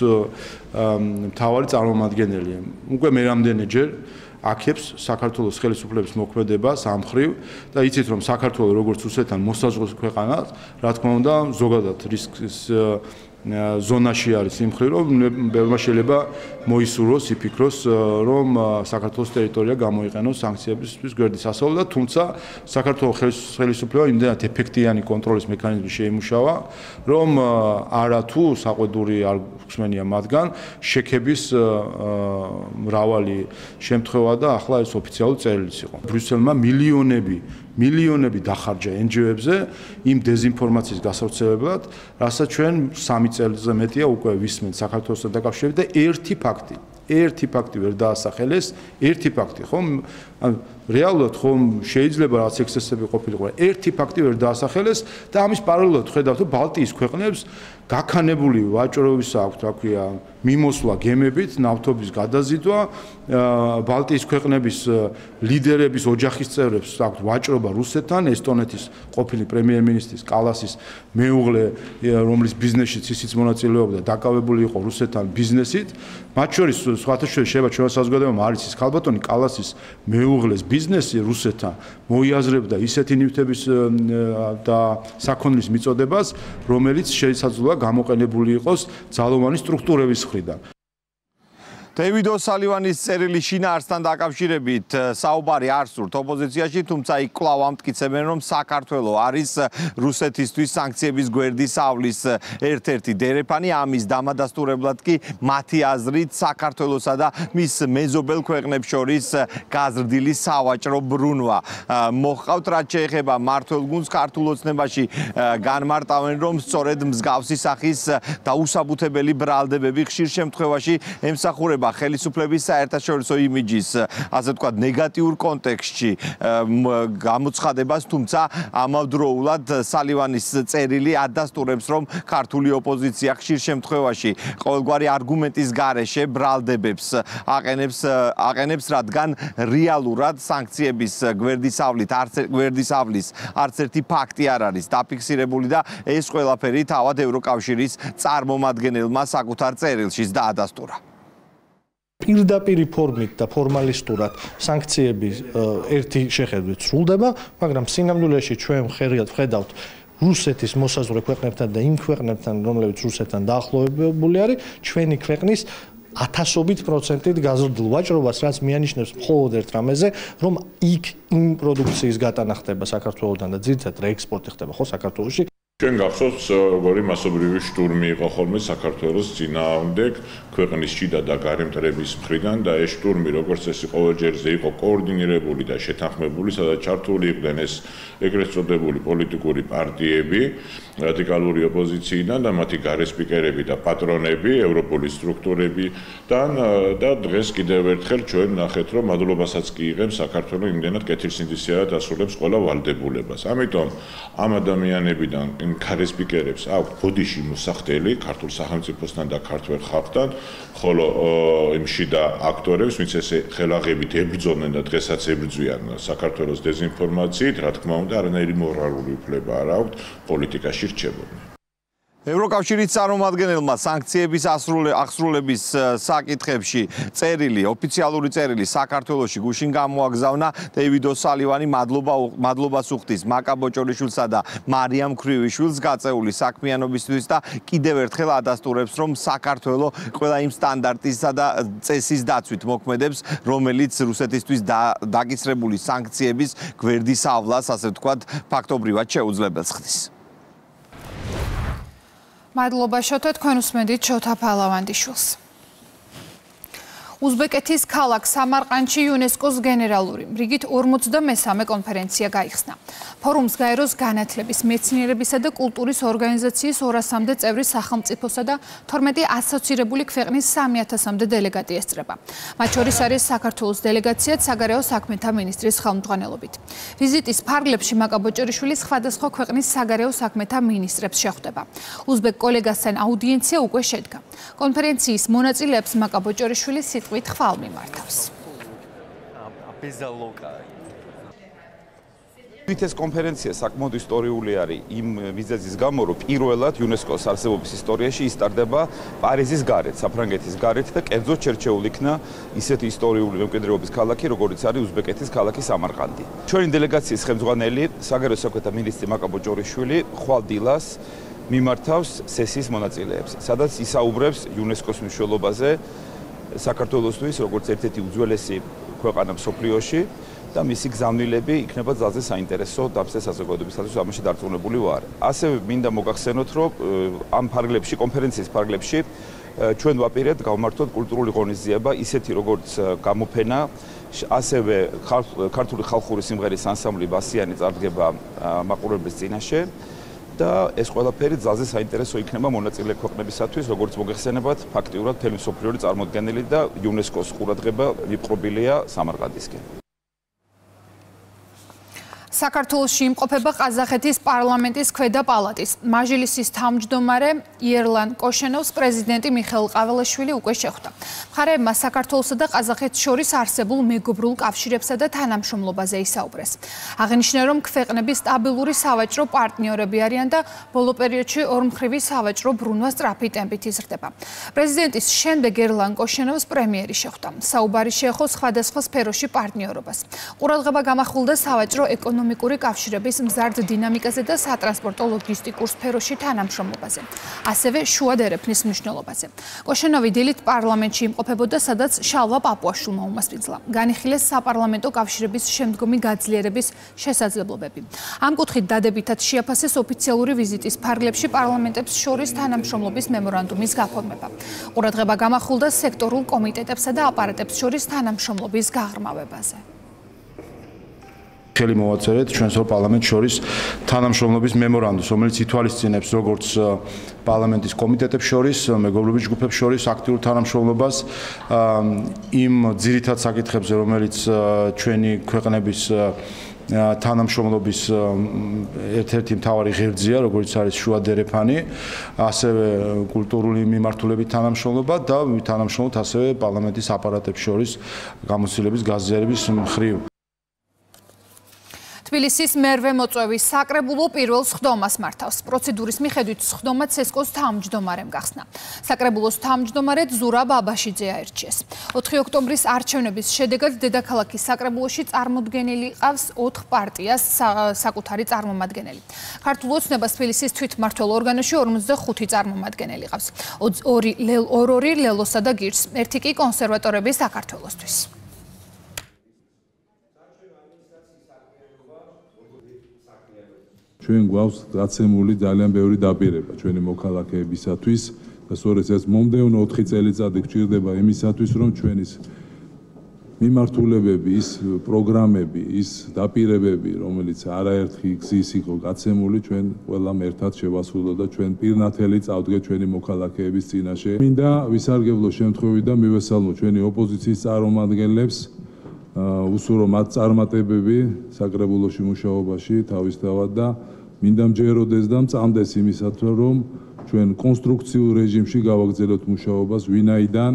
მთავარი წარმომადგენელი უკვე მერამდენეჯერ აქებს საქართველოს ხელისუფლების მოქმედებას ამ ხრივ და იცით, რომ საქართველოს როგორც რუსეთთან მოსაზღვრე ქვეყანა, რა თქმა უნდა, ზოგადად რისკის ზონაში არის იმ ხრივ, რომ ბევრმა შეიძლება მოისურვოს, იფიქროს, რომ საქართველოს ტერიტორია გამოიყენოს სანქციებისთვის გვერდის ასაუბრად, თუმცა საქართველოს ხელისუფლება იმდენად ეფექტიანი კონტროლის მექანიზმი შეიმუშავა, რომ არათუ საყვედური არ გვსმენია მათგან შექების მრავალი შემთხვევა და ახლა ეს ოფიციალური წერილიც იყო. ბრიუსელმა მილიონები დახარჯა NGO-ებზე იმ დეზინფორმაციის გასავრცელებლად, რასაც ჩვენ 3 წელზე მეტია უკვე ვისმენთ საქართველოსთან დაკავშირებით და ერთი ფაქტი ერთი ფაქტი ვერ დაასახელეს, ერთი ფაქტი, ხომ? რეალურად ხომ შეიძლება რაღაც ექსცესები ყოფილიყო, ერთი ფაქტი ვერ დაასახელეს და ამის პარალელურად ხედავთ, რომ ბალტიის ქვეყნებს გაქანებული ვაჭრობის აქვთ, რა ქვია, მიმოსვლა გემებით, ნავთობის გადაზიდვა, ბალტიის ქვეყნების ლიდერების ოჯახის წევრებს აქვთ ვაჭრობა რუსეთთან, ესტონეთის ყოფილი პრემიერ-მინისტრის კალასის მეუღლე, რომლის ბიზნესშიც ისიც მონაწილეობდა, დაკავებული იყო რუსეთთან ბიზნესით. მათ შორის სხვათა შორის შეიძლება ჩვენ საზოგადოებამ არის ის ქალბატონი კალასის მეუღლეს ბიზნესი რუსეთთან მოიაზრებდა ისეთი ნივთების და საქონლის მიწოდებას, რომელიც შესაძლოა გამოყენებული იყოს ძალოვანი სტრუქტურების მხრიდან. დევიდ ოსალივანის წერილი შინაარსთან დაკავშირებით საუბარი არ სურთ ოპოზიციაში, თუმცა იქ კვლავ ამტკიცებენ, რომ საქართველო არის რუსეთისთვის სანქციების გვერდის ავლის ერთ-ერთი დერეფანი, ამის დამადასტურებლად კი მათი აზრით საქართველოსა და მის მეზობელ ქვეყნებს შორის გაზრდილი სავაჭრო ბრუნვა მოჰყავთ. რაც შეეხება მმართველ გუნდს ქართულ ოცნებაში განმარტავენ, რომ სწორედ მსგავსი სახის დაუსაბუთებელი ბრალდებები ხშირ შემთხვევაში ემსახურება ხელისუფლების საერთაშორისო იმიჯის, ასე ვთქვათ, ნეგატიურ კონტექსტში გამოცხადებას, თუმცა ამავდროულად სალივანის წერილი ადასტურებს, რომ ქართული ოპოზიცია ხშირ შემთხვევაში ყოველგვარი არგუმენტის გარეშე ბრალდებებს აყენებს, რადგან რეალურად სანქციების გვერდისავლის არც ერთი ფაქტი არ არის დაფიქსირებული და ეს ყველაფერი თავად ევროკავშირის წარმომადგენელმა საკუთარ წერილშიც დაადასტურა. პირდაპირ ფორმით და ფორმალისტურად სანქციები ერთი შეხედვით სრულდება, მაგრამ სინამდვილეში ჩვენ ვხედავთ რუსეთის მოსაზღვრე ქვეყნებთან და იმ ქვეყნებთან, რომლებიც რუსეთთან დაახლოებული არის, ჩვენი ქვეყნის 1000% გაზრდილ ვაჭრობას, რაც მიანიშნებს მხოლოდ ერთ რამეზე, რომ იქ იმ პროდუქციის გატანა ხდება საქართველოსთან და ძირითადად რეექსპორტი ხდება ხო საქართველოში. ჩვენ გახსოვს, როგორი მასობრივი შტურმი იყო ხოლმე საქართველოს წინააღმდეგ ქვეყნის შიდა და გარემტრების მხრიდან და ეს შტურმი, როგორც წესი, ყოველჯერზე იყო კოორდინირებული და შეთანხმებული, სადაც ჩართული იყვნენ ეს ეგრეთ წოდებული პოლიტიკური პარტიები, რადიკალური ოპოზიციიდან და მათი გარესპიკერები და პატრონები, ევროპული სტრუქტურებიდან და დღეს კიდევ ერთხელ ჩვენ ნახეთ, რომ მადლობასაც კი იღებს საქართველოს იმდენად კეთილსინდისეულად ასრულებს ყველა ვალდებულებას. ამიტომ ამ ადამიანებიდან გარესპიკერებს აქვთ ბოდიში მოსახდელი ქართულ სახელმწიფოსთან და ქართველ ხალხთან, ხოლო იმ შიდა აქტორებს, ვინც ესე ხელაღებით ებრძოდნენ და დღესაც ებრძვიან საქართველოს დეზინფორმაციით, რა თქმა უნდა, არანაირი მორალური უფლება არ აქვთ პოლიტიკაში რჩებოდნენ. ევროკავშირის წარმომადგენელმა სანქციების აღსრულების საკითხებში ოფიციალური წერილი საქართველოში გუშინ გამოაგზავნა. დევიდ ოსალივანი მადლობას უხდის მაკა ბოჭორიშვილსა და მარიამ ქრივიშვილს გაწეული საქმიანობისთვის და კიდევ ერთხელ ადასტურებს, რომ საქართველო ყველა იმ სტანდარტისა და წესის დაცვით მოქმედებს, რომელიც რუსეთისთვის დაკისრებული სანქციების გვერდისავლას, ასე ვთქვათ, ფაქტობრივად შეუძლებელს ხდის. მადლობა შოთა, თქვენ უსმენთ შოთა ფალავანდიშვილს. უზბეკეთის ქალაქ სამარყანდში იუნესკოს გენერალური რიგით 43-მე კონფერენცია გაიხსნა. ფორუმს გაეროს განათლების, მეცნიერებისა და კულტურის ორგანიზაციის 200-მდე წევრი სახელმწიფოსა და 12 ასოცირებული ქვეყნის 3000-მდე დელეგატი ესწრება. მათ შორის არის საქართველოს დელეგაციაც საგარეო საქმეთა მინისტრის ხელმძღვანელობით. ვიზიტის ფარგლებში მაკა ბოჭორიშვილი სხვადასხვა ქვეყნის საგარეო საქმეთა მინისტრებს შეხვდება. უზბეკ კოლეგასთან აუდიენცია უკვე შედგა. კონფერენციის მონაწილეებს მაკა ბოჭორიშვილი სიტყვით ხვალ მიმართავს. ეს კონფერენცია საკმაოდ ისტორიული არის იმ მიზეზის გამო, რომ პირველად იუნესკოს არსებობის ისტორიაში ისტარდება პარიზის გარეთ, საფრანგეთის გარეთ და კერძოდ შერჩეულ იქნა ისეთი ისტორიული მემკვიდრეობის ქალაქი, როგორიც არის უზბეკეთის ქალაქი სამარყანდი. ჩვენი დელეგაციის ხელმძღვანელი საგარეო საქმეთა მინისტრი მაკა ბოჭორიშვილი ხვალ დილას მიმართავს სესიის მონაწილეებს, სადაც ისაუბრებს იუნესკოს მნიშვნელობაზე საქართველოსთვის, როგორც ერთ-ერთი უძველესი ქვეყანა მსოფლიოში და მისი გზავნილები იქნება ძალზე საინტერესო დამსწრე საზოგადოებისათვის ამაში დარწმუნებული ვარ. ასევე მინდა მოგახსენოთ, რომ ამ ფარგლებში, კონფერენციის ფარგლებში ჩვენ ვაპირებთ გავმართოთ კულტურული ღონისძიება, ისეთი როგორც გამოფენა, ასევე ქართული ხალხური სიმღერის ანსამბლი ბასიანი წარდგება მაყურებლის წინაშე და ეს ყველაფერი ძალზე საინტერესო იქნება მონაწილე ქვეყნებისათვის, როგორც მოგეხსენებათ, ფაქტიურად მთელი მსოფლიოური წარმოდგენილი და იუნესკოს ყურადღება მიპყრობილია სამარყანდისკენ. საქართველოში იმყოფება ყაზახეთის პარლამენტის ქვედა პალატის მაჟილისის თავმჯდომარე იერლან კოშენოვს პრეზიდენტი მიხეილ ყაველაშვილი უკვე შეხვდა. მხარეებმა საქართველოსა და ყაზახეთს შორის არსებულ მეგობრულ კავშირებსა და თანამშრომლობაზე ისაუბრეს. აღნიშნა, რომ ქვეყნები სტაბილური სავაჭრო პარტნიორები არიან და ბოლო პერიოდში ორმხრივი სავაჭრო ბრუნვა სწრაფი ტემპით იზრდება. პრეზიდენტის შემდეგ იერლან კოშენოვს პრემიერი შეხვდა. საუბარი შეეხო სხვადასხვა სფეროში პარტნიორობას. ყურადღება გამახვილდა სავაჭრო ეკონომიკური კავშირების მზარდ დინამიკაზე და სატრანსპორტო ლოგისტიკურ სფეროში თანამშრომლობაზე. ასევე შუა დერეფნის მნიშვნელობაზე. კოშენოვი დილით პარლამენტში იმყოფებოდა, სადაც შალვა პაპუაშვილმა უმასპინძლა. განიხილეს საპარლამენტო კავშირების შემდგომი გაძლიერების შესაძლებლობები. ამ კუთხით დადებითად შეაფასეს ოფიციალური ვიზიტის ფარგლებში პარლამენტებს შორის თანამშრომლობის მემორანდუმის გაფორმება. ყურადღება გამახვილდა სექტორულ კომიტეტებსა და აპარატებს შორის თანამშრომლობის გაღრმავებაზე. ხელი მოვაწერეთ ჩვენს პარლამენტს შორის თანამშრომლობის მემორანდუმს, რომელიც ითვალისწინებს როგორც პარლამენტის კომიტეტებს შორის, მეგობრობის ჯგუფებს შორის აქტიურ თანამშრომლობას იმ ძირითად საკითხებზე, რომელიც ჩვენი ქვეყნების თანამშრომლობის ერთ-ერთი მთავარი ღერძია, როგორც არის შუა დერეფანი, ასევე კულტურული მიმართულებით თანამშრომლობა და თანამშრომლობთ ასევე პარლამენტის აპარატებს შორის გამოცდილების გაზიარების მხრივ. თბილისის მერვე მოწვევის საკრებულო პირველ სხდომას მართავს. პროცედურის მიხედვით სხდომა ცესკოს თავმჯდომარემ გახსნა. საკრებულოს თავმჯდომარედ ზურაბ აბაშიძე აირჩიეს. 4 ოქტომბრის არჩევნების შედეგად დედაქალაქის საკრებულოში წარმოდგენილი ყავს 4 პარტიას საკუთარი წარმომადგენელი. ქართულ ოცნებას თბილისის თვითმმართველ ორგანოში 45 წარმომადგენელი ყავს. 2 ლელოსა და გირს, 1 კი კონსერვატორები საქართველოსთვის. ჩვენ გვაქვს გაცემული ძალიან ბევრი დაპირება ჩვენი მოქალაქეებისათვის და სწორედ ეს მომდევნო 4 წელიწადი გჭირდება იმისათვის, რომ ჩვენის მიმართულებები, ის პროგრამები, ის დაპირებები, რომელიც არაერთი გზის იყო გაცემული, ჩვენ ყველამ ერთად შევასრულოთ და ჩვენ პირნათელი წავდგეთ ჩვენი მოქალაქეების წინაშე. მინდა ვისარგებლო შემთხვევით და მივესალმო ჩვენი ოპოზიციის წარმომადგენლებს, უსურო მათ წარმატებები საკრებულოში მუშაობაში თავისთავად და მინდა მჯეროდეს და მწამდეს იმისათვის, რომ ჩვენ კონსტრუქციულ რეჟიმში გავაგრძელოთ მუშაობას, ვინაიდან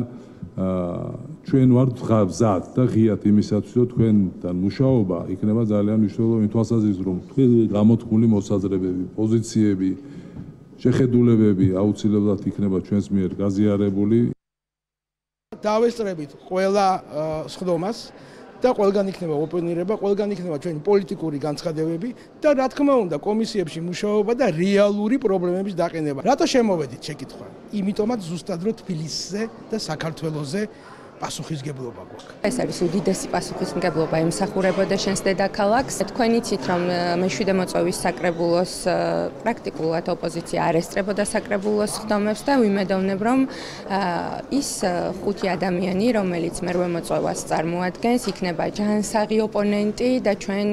ჩვენ ვართ მზად და ღიად იმისათვის, რომ თქვენთან მუშაობა იქნება ძალიან მნიშვნელოვანი თვალსაზრისით, რომ გამოთქმული მოსაზრებები, პოზიციები, შეხედულებები აუცილებლად იქნება ჩვენს მიერ გაზიარებული. დავესწრებით ყველა სხდომას და ყველგან იქნება ოპონირება, ყველგან იქნება ჩვენი პოლიტიკური განცხადებები და რა თქმა უნდა კომისიებში მუშაობა და რეალური პრობლემების დაყენება. რატო შემოვედით შეკითხვა? იმიტომაც ზუსტად რომ თბილისზე და საქართველოზე პასუხისგებლობა გვაქვს. ეს არის უდიდესი პასუხისმგებლობა ემსახურებოდა შენს დედაქალაქს. თქვენ იცით, რომ მეშვიდე მოწვევის საკრებულოს პრაქტიკულად ოპოზიცია არ ესწრებოდა საკრებულოს სხდომებს და ვიმედოვნებ, რომ ის 5 ადამიანი, რომელიც მერვე მოწვევას წარმოადგენს, იქნება ჯანსაღი ოპონენტი და ჩვენ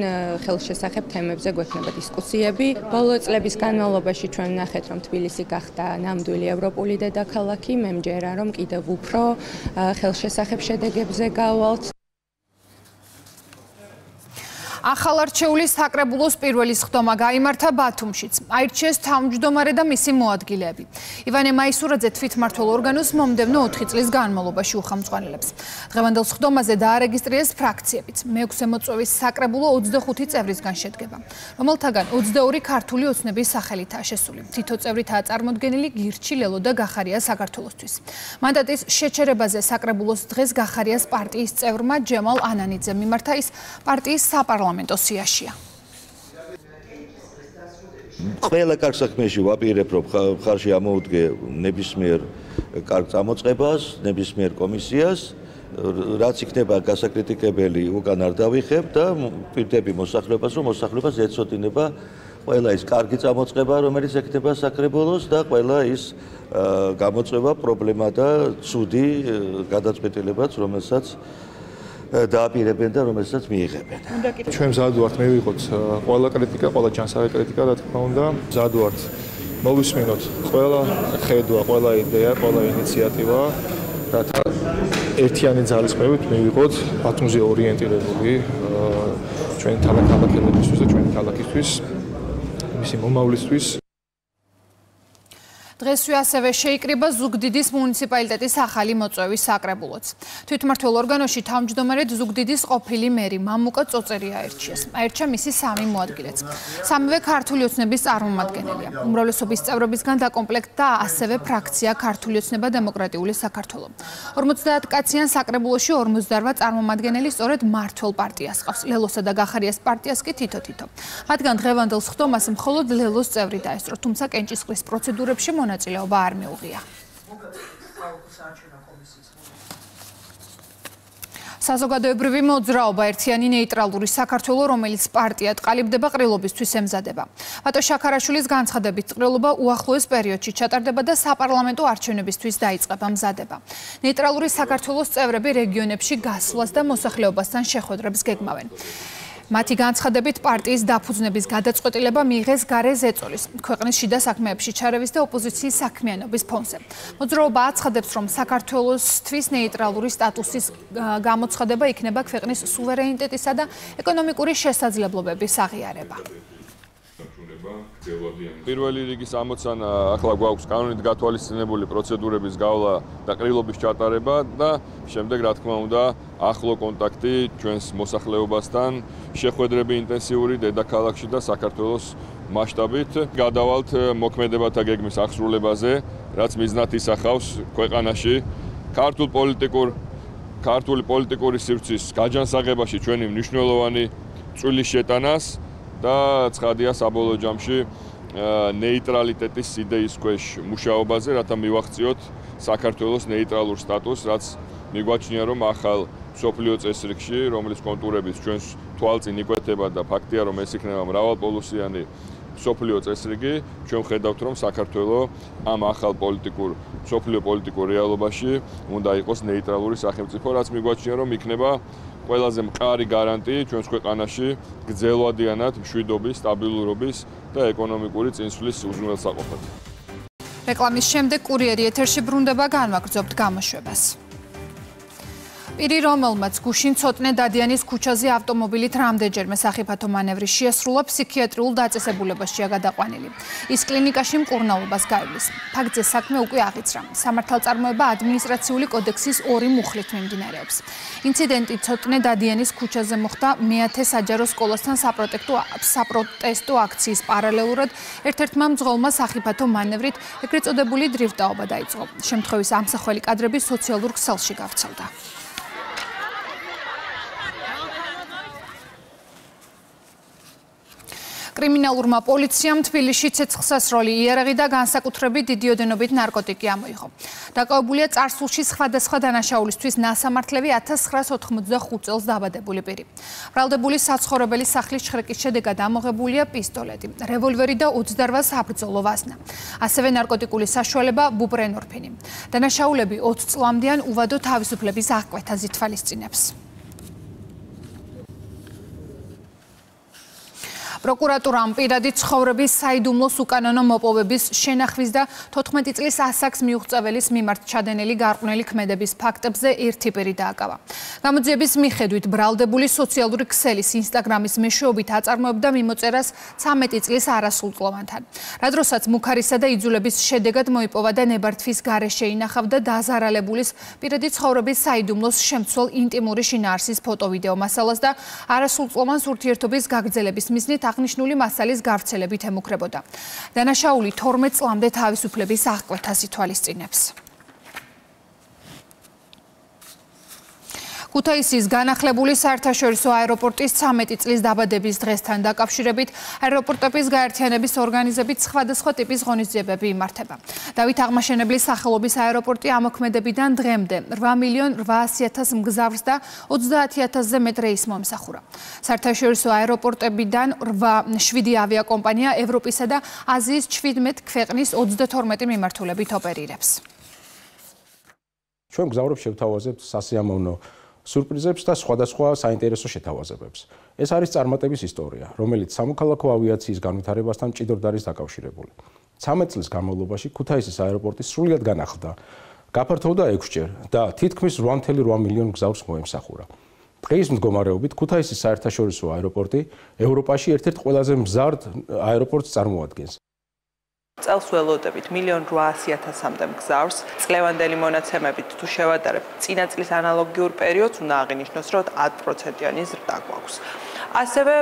ხელშესახებ თემებზე გვექნება დისკუსიები. ბოლო წლების განმავლობაში ჩვენ ვნახეთ, რომ თბილისი გახდა ნამდვილი ევროპული დედაქალაქი. მე მჯერა, რომ კიდევ უფრო ხელშესახებ შედეგებზე გავალთ. ახალარჩეული საკრებულოს პირველი სხდომა გაიმართა ბათუმშიც. აირჩიეს თავმჯდომარე და მისი მოადგილეები. ივანე მაისურაძე თვითმმართველ ორგანოს მომდევნო 4 წლის განმავლობაში უხელმძღვანელებს. დღევანდელ სხდომაზე დაარეგისტრიეს ფრაქციებიც. მე-6 მოწვევის საკრებულო 25 წევრისგან შედგება, რომელთაგან 22 ქართული ოცნების სახელითაა შესული. თითო წევრითაა წარმოდგენილი გირჩი, ლელო და გახარია საქართველოსთვის. მანდატის შეჩერებაზე საკრებულოს დღეს გახარიას პარტიის წევრმა ჯემალ ანანიძემ მიმართა, ის პარტიის საპარლამენტო სიაშია. ყველა კარგ საქმეში ვაპირებ, რომ მხარში ამოუდგე ნებისმიერ კარგ წამოწყებას, ნებისმიერ კომისიას, რაც იქნება გასაკრიტიკებელი, უკან არ დავიხებ და ვპირდები მოსახლეობას, რომ მოსახლეობას ეცოდინება ყველა ის კარგი წამოწყება, რომელიც ექნება საკრებულოს და ყველა ის გამოწვევა, პრობლემა და ცუდი გადაწყვეტილებაც, რომელსაც დააპირებენ და რომელსაც მიიღებენ. ჩვენ მზად ვართ მივიღოთ ყველა კრიტიკა, ყველა ჯანსაღი კრიტიკა, რა თქმა უნდა, მზად ვართ მოვისმინოთ ყველა ხედვა, ყველა იდეა, ყველა ინიციატივა, რათა ერთიანი ძალისხმევით მივიღოთ ბათუმზე ორიენტირებული ჩვენ ქალაქებისთვის და ჩვენი ქალაქისთვის, მისი მომავლისთვის. დღესვე ასევე შეიკრიბა ზუგდიდის მუნიციპალიტეტის ახალი მოწვევის საკრებულოც. თვითმმართველ ორგანოში თავმჯდომარედ ზუგდიდის ყოფილი მერი მამუკა წოწერი აირჩიეს. აირჩა მისი სამი მოადგილეც. სამივე ქართული ოცნების წარმომადგენელია. უმრავლესობის წევრებისგან დაკომპლექტდა ასევე ფრაქცია ქართული ოცნება დემოკრატიული საქართველო. 50 კაციან საკრებულოში 58 წარმომადგენელი სწორედ მართველ პარტიას ყავს. ლელოსა და გახარიას პარტიას კი თითო-თითო. მათგან დღევანდელ სხდომას მხოლოდ ლელოს წევრი დაესწრო, თუმცა კენჭისყრის პროცედურებში მონაწილეობა არ მიუღია. საზოგადოებრივი მოძრაობა ერთიანი ნეიტრალური საქართველო, რომელიც პარტია ტყალიბდება ყრილობისთვის ემზადება. ვატო შაქარაშვილის განცხადებით ყრილობა უახლოეს პერიოდში ჩატარდება და საპარლამენტო არჩევნებისთვის დაიწყება მზადება. ნეიტრალური საქართველოს წევრები რეგიონებში გასვლას და მოსახლეობასთან შეხვედრებს გეგმავენ. მათი განცხადებით პარტიის დაფუძნების გადაწყვეტილება მიიღეს გარე ზეწოლის, ქვეყნის შიდა საქმეებში ჩარევის და ოპოზიციის საქმიანობის ფონზე. მოძრაობა აცხადებს, რომ საქართველოსთვის ნეიტრალური სტატუსის გამოცხადება იქნება ქვეყნის სუვერენიტეტისა და ეკონომიკური შესაძლებლობების აღიარება. პირველი რიგის ამოცანა ახლა გვაქვს კანონით გათვალისწინებული პროცედურების გავლა და ყრილობის ჩატარება და შემდეგ რა თქმა უნდა ახლო კონტაქტი ჩვენს მოსახლეობასთან, შეხვედრები ინტენსიური დედაქალაქში და საქართველოს მასშტაბით. გადავალთ მოქმედებათა გეგმის აღსრულებაზე, რაც მიზნად ისახავს ქვეყანაში ქართული პოლიტიკური სივრცის გაჯანსაღებაში ჩვენი მნიშვნელოვანი წვლის შეტანას და ცხადია საბოლოო ჯამში ნეიტრალიტეტის იდეის ქვეშ მუშაობაზე, რათა მივახციოთ საქართველოს ნეიტრალურ სტატუსს, რაც მიგვაჩნია, რომ ახალ მსოფლიო წესრიგში, რომლის კონტურების ჩვენს თვალწინ იკვეთება და ფაქტია, რომ ეს იქნება მრავალპოლუსიანი მსოფლიო წესრიგი, ჩვენ ხედავთ, რომ საქართველო ამ ახალ მსოფლიო პოლიტიკურ რეალობაში უნდა იყოს ნეიტრალური სახელმწიფო, რაც მიგვაჩნია, რომ იქნება ყველაზე მყარი გარანტი ჩვენს ქვეყანაში გრძელვადიანად მშვიდობის, სტაბილურობის და ეკონომიკური წინსვლის უზრუნველსაყოფად. რეკლამის შემდეგ კურიერი ეთერში ბრუნდება, განვაგრძობთ გამოშვებას. პირი, რომელმაც გუშინ ცოტნე დადიანის ქუჩაზე ავტომობილით რამდენჯერმე სახიფათო მანევრი შეასრულა, ფსიქიატრიულ დაწესებულებაშია გადაყვანილი. ის კლინიკაში მკურნალობას გაივლის. ფაქტზე საქმე უკვე აღიძრა. სამართალწარმოება ადმინისტრაციული კოდექსის 2 მუხლით მიმდინარეობს. ინციდენტი ცოტნე დადიანის ქუჩაზე მოხდა მეათე საჯარო სკოლასთან საპროტესტო აქციის პარალელურად ერთ-ერთმა მძღოლმა სახიფათო მანევრით ეგრეთ წოდებული დრიფტაობა დაიწყო. შემთხვევის ამსახველი კადრები სოციალურ ქსელში გავრცელდა. კრიმინალურმა პოლიციამ თბილისში ცეცხლსასროლი იარაღი და განსაკუთრებით დიდი ოდენობით ნარკოტიკი ამოიღო. დაკავებულია წარსულში სხვადასხვა დანაშაულისთვის ნასამართლები 1985 წელს დაბადებული პირი. ბრალდებული საცხოვრებელი სახლის შხრიკის შედეგად ამოღებულია პისტოლეტი, რევოლვერი და 28 საბრძოლო ვაზნა. ასევე ნარკოტიკული საშუალება ბუპრენორფინი. დანაშაულები 20 წლამდიან უვადო თავისუფლების აღკვეთაზე თვალისწინებს. პროკურატურამ პირადი ცხოვრების საიდუმლოს უკანონო მოპოვების შენახვის და 14 წლის ასაკს მიუღწეველის მიმართ ჩადენილი გარყვნილი ქმედების ფაქტებზე ერთი პირი დააკავა. გამოძიების მიხედვით ბრალდებული სოციალური ქსელის ინსტაგრამის მეშვეობით აწარმოებდა მიმოწერას 13 წლის არასრულწლოვანთან. რა დროსაც მუქარისა და იძულების შედეგად მოიპოვა და ნებართვის გარეშე ინახავდა დაზარალებულის პირადი ცხოვრების საიდუმლოს შემცველ ინტიმური შინაარსის ფოტო-ვიდეო მასალას და არასრულწლოვან ურთიერთობის გაგრძელების მიზნით აღნიშნული მასალის გავრცელებით ემუქრებოდა. დანაშაული 12 წლამდე თავისუფლების აღკვეთას ითვალისწინებს. ქუთაისის განახლებული საერთაშორისო აეროპორტის 13 წლის დაბადების დღესთან დაკავშირებით აეროპორტების გაერთიანების ორგანიზებით სხვადასხვა ტიპის ღონისძიებები იმართება. დავით აღმაშენებლის სახელობის აეროპორტი ამოქმედებიდან დღემდე 8.800.000 მგზავრს და 30.000-ზე მეტ რეისს მოემსახურა. საერთაშორისო აეროპორტებიდან 7 ავიაკომპანია ევროპისა და აზიის 17 ქვეყნის 32 მიმართულებით ოპერირებს. ჩვენ მგზავრებს შევთავაზებთ სასიამოვნო სურპრიზებს და სხვადასხვა საინტერესო შეთავაზებებს. ეს არის წარმატების ისტორია, რომელიც სამოქალაქო ავიაციის განვითარებასთან მჭიდროდ არის დაკავშირებული. 13 წლის განმავლობაში ქუთაისის აეროპორტი სრულიად განახლდა, გაფართოვდა 6-ჯერ და თითქმის 8.8 მილიონ გზავრს მოემსახურა. დღის მდგომარეობით ქუთაისის საერთაშორისო აეროპორტი ევროპაში ერთ-ერთ ყველაზე მზარდ აეროპორტს წარმოადგენს. წელს ველოდებით 1.8 მილიონ გზავრს, წლევანდელი მონაცემებით თუ შევადარებთ წინა წლის ანალოგიურ პერიოდს, უნდა აღინიშნოს, რომ 10%-იანი ზრდა გვაქვს. ასევე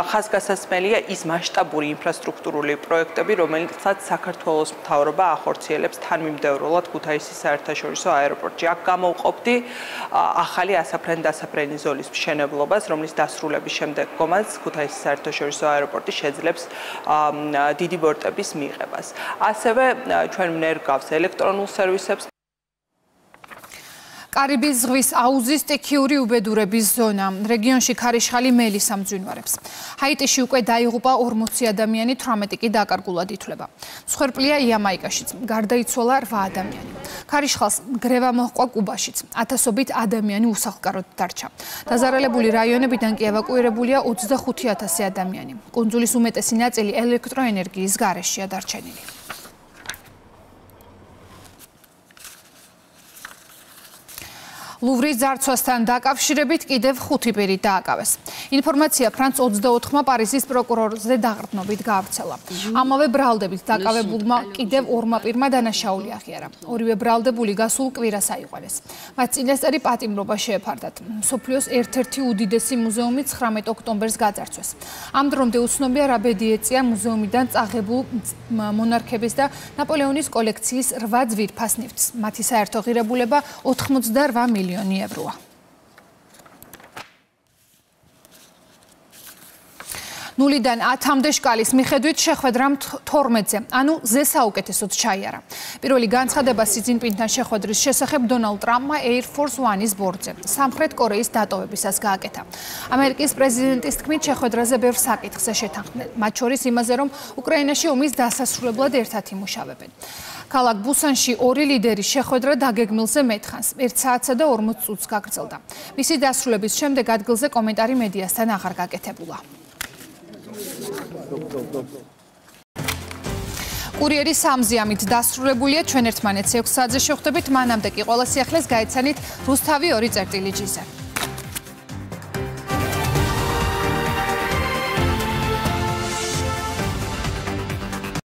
ხაზგასასმელია ის მასშტაბური ინფრასტრუქტურული პროექტები, რომელიცაც საქართველოს მთავრობა ახორციელებს თანმიმდევრულად ქუთაისის საერთაშორისო აეროპორტში. აქ გამოვყოფდი ახალი ასაფრენ-დასაფრენი ზოლის მშენებლობას, რომლის დასრულების შემდეგ გომაც ქუთაისის საერთაშორისო აეროპორტი შეძლებს დიდი ბორტების მიღებას. ასევე ჩვენ ვნერგავს ელექტრონულ სერვისებს. კარიბის ზღვის აუზის სტიქიური უბედურების ზონა. რეგიონში ქარიშხალი მელის ამძვინვარებს. ჰაიტიში უკვე დაიღუპა 40 ადამიანი, 18 კი დაკარგულად ითვლება. მსხვერპლია იამაიკაშიც, გარდაიცვალა 8 ადამიანი. ქარიშხალს გრევა მოჰყვა კუბაშიც. ათასობით ადამიანი უსახლკაროდ დარჩა. დაზარალებული რაიონებიდან კი ევაკუირებულია 25,000 ადამიანი. კუნძულის უმეტესი ნაწილი ელექტროენერგიის გარეშეა დარჩენილი. ლუვრის ძარცვასთან დაკავშირებით კიდევ 5 პირი დააკავეს. ინფორმაცია ფრანც 24-მა პარიზის პროკურორზე დაღრდნობით გაავრცელა. ამავე ბრალდებით დაკავებულმა კიდევ 2 პირმა დანაშაული აღიარა. ორივე ბრალდებული გასულ კვირას აიყვანეს. მათ წინასწარი პატიმრობა შეეფარდათ. მსოფლიოს ერთ-ერთი უდიდესი მუზეუმი 19 ოქტომბერს გაძარცვეს. ამ დრომდე უცნობია რა ბედი ეწია მუზეუმიდან წაღებულ მონარქების და ნაპოლეონის კოლექციის 8 ძვირფას ნივთს. მათი საერთო ღირებულება 88 მილიონი ევროა. ნულიდან 10-მდე შკალის მიხედვით შეხვედრამ 12-ზე, ანუ ზესაუკეთესოდ ჩაიარა. პირველი განცხადება სი ძინპინთან შეხვედრის შესახებ დონალდ ტრამპმა Air Force One-ის ბორტზე, სამხრეთ კორეის დატოვებისას გააკეთა. ამერიკის პრეზიდენტის თქმით, შეხვედრაზე ბევრ საკითხზე შეთანხმდნენ, მათ შორის იმაზე, რომ უკრაინაში ომის დასასრულებლად ერთად იმუშავებენ. ქალაქ ბუსანში 2 ლიდერის შეხვედრა დაგეგმილზე მეთხანს, 1 საათსა და 40 წუთს გაგრძელდა. მისი დასრულების შემდეგ ადგილზე კომენტარი მედიასთან აღარ გაკეთებულა. კურიერი 3-ზე ამით დასრულებულია. ჩვენ ერთმანეთს 6 საათზე შევხვდებით. მანამდე კი ყველა სიახლეს გაეცანით რუსთავი 2.0-ზე.